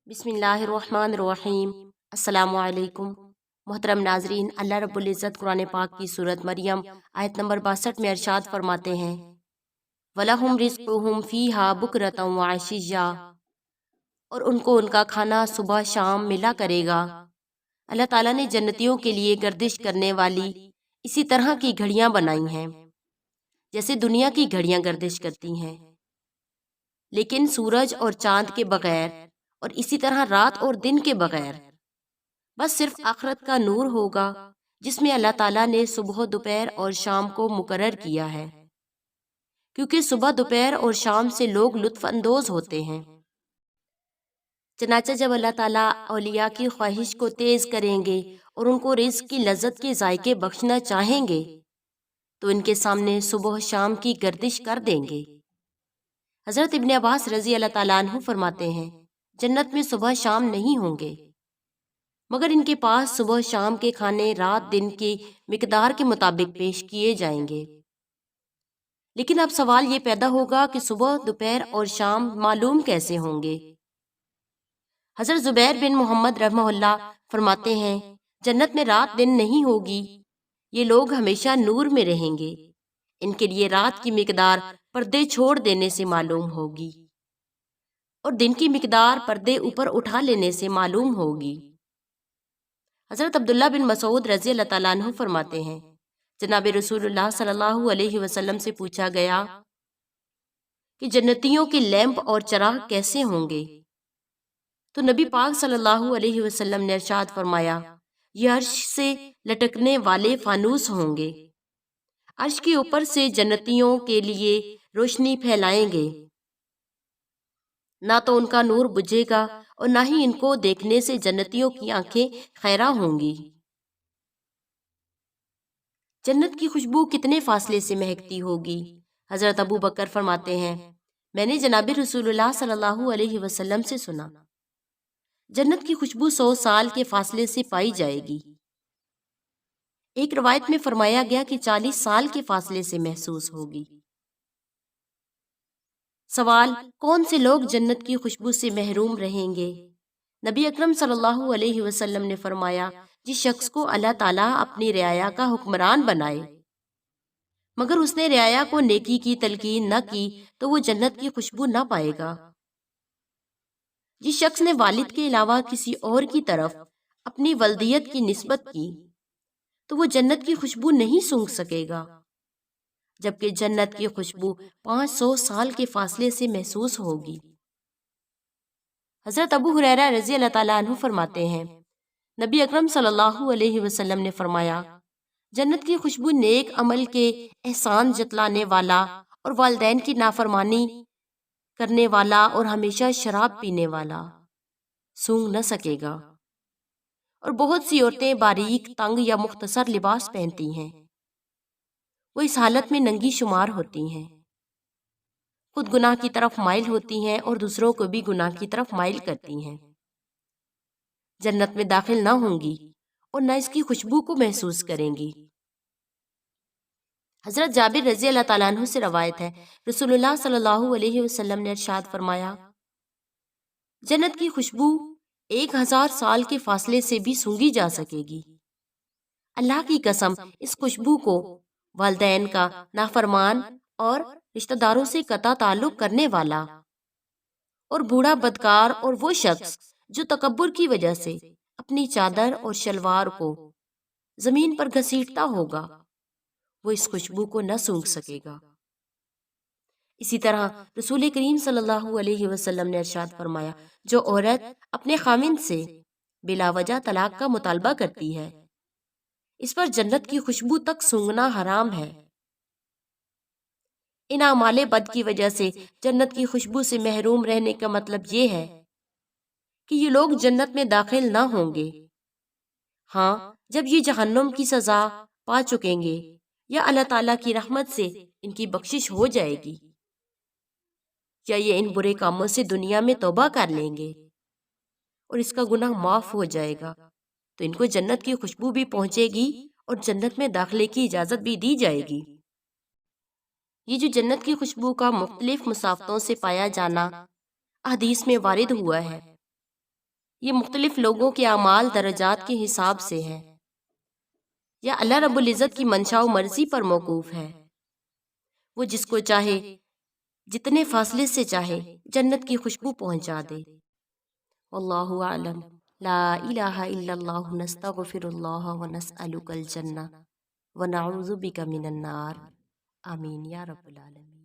बिस्मिल्लाहिर्रहमानिर्रहीम। अस्सलामु अलैकुम। मोहतरम नाजरीन, अल्लाह रब्बुल इज़्ज़त कुरान पाक की सूरत मरियम आयत नंबर 62 में इरशाद फरमाते हैं, वलहुम रिज़्क़ुहुम फ़ीहा बुकरतम व अशिय्या, और उनको उनका खाना सुबह शाम मिला करेगा। अल्लाह ताला ने जन्नतियों के लिए गर्दिश करने वाली इसी तरह की घड़ियां बनाई हैं जैसे दुनिया की घड़ियां गर्दिश करती हैं, लेकिन सूरज और चांद के बगैर, और इसी तरह रात और दिन के बगैर। बस सिर्फ आखिरत का नूर होगा जिसमें अल्लाह ताला ने सुबह दोपहर और शाम को मुकर्रर किया है, क्योंकि सुबह दोपहर और शाम से लोग लुत्फ अंदोज होते हैं। चनाचा जब अल्लाह ताला औलिया की ख्वाहिश को तेज करेंगे और उनको रिज़्क की लज्जत के जायके बख्शना चाहेंगे तो इनके सामने सुबह शाम की गर्दिश कर देंगे। हजरत इब्ने अब्बास रजी अल्लाह ताला अन्हु फरमाते हैं, जन्नत में सुबह शाम नहीं होंगे, मगर इनके पास सुबह शाम के खाने रात दिन की मिकदार के मुताबिक पेश किए जाएंगे। लेकिन अब सवाल ये पैदा होगा कि सुबह दोपहर और शाम मालूम कैसे होंगे। हजरत जुबैर बिन मोहम्मद रहमहुल्लाह फरमाते हैं, जन्नत में रात दिन नहीं होगी, ये लोग हमेशा नूर में रहेंगे। इनके लिए रात की मिकदार पर्दे छोड़ देने से मालूम होगी और दिन की मिकदार पर्दे ऊपर उठा लेने से मालूम होगी। हजरत अब्दुल्ला बिन मसूद रज़ी अल्लाह ताला अन्हु फरमाते हैं, जनाब रसूलुल्लाह सल्लल्लाहु अलैहि वसल्लम से पूछा गया कि जन्नतियों के लैंप और चराग कैसे होंगे, तो नबी पाक सल्लल्लाहु अलैहि वसल्लम ने इरशाद फरमाया, ये अर्श से लटकने वाले फानूस होंगे। अर्श के ऊपर से जन्नतियों के लिए रोशनी फैलाएंगे, ना तो उनका नूर बुझेगा और ना ही इनको देखने से जन्नतियों की आंखें खैरा होंगी। जन्नत की खुशबू कितने फासले से महकती होगी। हजरत अबू बकर फरमाते हैं, मैंने जनाब रसूलुल्लाह सल्लल्लाहु अलैहि वसल्लम से सुना, जन्नत की खुशबू 100 साल के फासले से पाई जाएगी। एक रवायत में फरमाया गया कि 40 साल के फासले से महसूस होगी। सवाल, कौन से लोग जन्नत की खुशबू से महरूम रहेंगे? नबी अकरम सल्लल्लाहु अलैहि वसल्लम ने फरमाया, जिस शख्स को अल्लाह ताला अपनी रियाया का हुक्मरान बनाए मगर उसने रियाया को नेकी की तलकीन न की तो वो जन्नत की खुशबू न पाएगा। जिस शख्स ने वालिद के अलावा किसी और की तरफ अपनी वल्दियत की निस्बत की तो वो जन्नत की खुशबू नहीं सूंघ सकेगा, जबकि जन्नत की खुशबू 500 साल के फासले से महसूस होगी। हजरत अबू हुरैरा रज़ी अल्लाह ताला अन्हु फरमाते हैं, नबी अकरम सल्लल्लाहु अलैहि वसल्लम ने फरमाया, जन्नत की खुशबू नेक अमल के एहसान जतलाने वाला और वालिदैन की नाफरमानी करने वाला और हमेशा शराब पीने वाला सूंघ न सकेगा। और बहुत सी औरतें बारीक तंग या मुख्तसर लिबास पहनती हैं, वो इस हालत में नंगी शुमार होती हैं, खुद गुनाह की तरफ माइल होती हैं और दूसरों को भी गुनाह की तरफ माइल करती हैं। जन्नत में दाखिल ना होंगी और न इसकी खुशबू को महसूस करेंगी। हजरत जाबिर रजी अल्लाह ताला अन्हु से रवायत है, रसूलुल्लाह सल्लल्लाहु अलैहि वसल्लम ने इरशाद फरमाया, जन्नत की खुशबू 1000 साल के फासले से भी सूंघी जा सकेगी। अल्लाह की कसम, इस खुशबू को वालिदैन का नाफरमान और रिश्तेदारों से कता ताल्लुक करने वाला और बूढ़ा बदकार और वो शख्स जो तकब्बुर की वजह से अपनी चादर और शलवार को जमीन पर घसीटता होगा, वो इस खुशबू को न सूंघ सकेगा। इसी तरह रसूल करीम सल्लल्लाहु अलैहि वसल्लम ने इरशाद फरमाया, जो औरत अपने खामिंद से बिला वजह तलाक का मुतालबा करती है, इस पर जन्नत की खुशबू तक सूंघना हराम है। इन आमाले बद की वजह से जन्नत की खुशबू से महरूम रहने का मतलब ये है कि ये लोग जन्नत में दाखिल ना होंगे। हाँ, जब ये जहन्नुम की सजा पा चुकेंगे या अल्लाह ताला की रहमत से इनकी बख्शिश हो जाएगी, या ये इन बुरे कामों से दुनिया में तौबा कर लेंगे और इसका गुनाह माफ हो जाएगा, तो इनको जन्नत की खुशबू भी पहुंचेगी और जन्नत में दाखिले की इजाजत भी दी जाएगी। ये जो जन्नत की खुशबू का मुख्तलिफ मुसाफ़तों से पाया जाना हदीस में वारिद हुआ है। یہ مختلف لوگوں کے اعمال درجات کے حساب سے ہے یا اللہ رب العزت کی منشا و مرضی پر موقوف ہے. وہ جس کو چاہے جتنے فاصلے سے چاہے جنت کی خوشبو پہنچا دے. واللہ اعلم. لا الہ الا اللہ نستغفر اللہ ونسألک الجنہ ونعوذ بک من النار. آمین یا رب العالمین.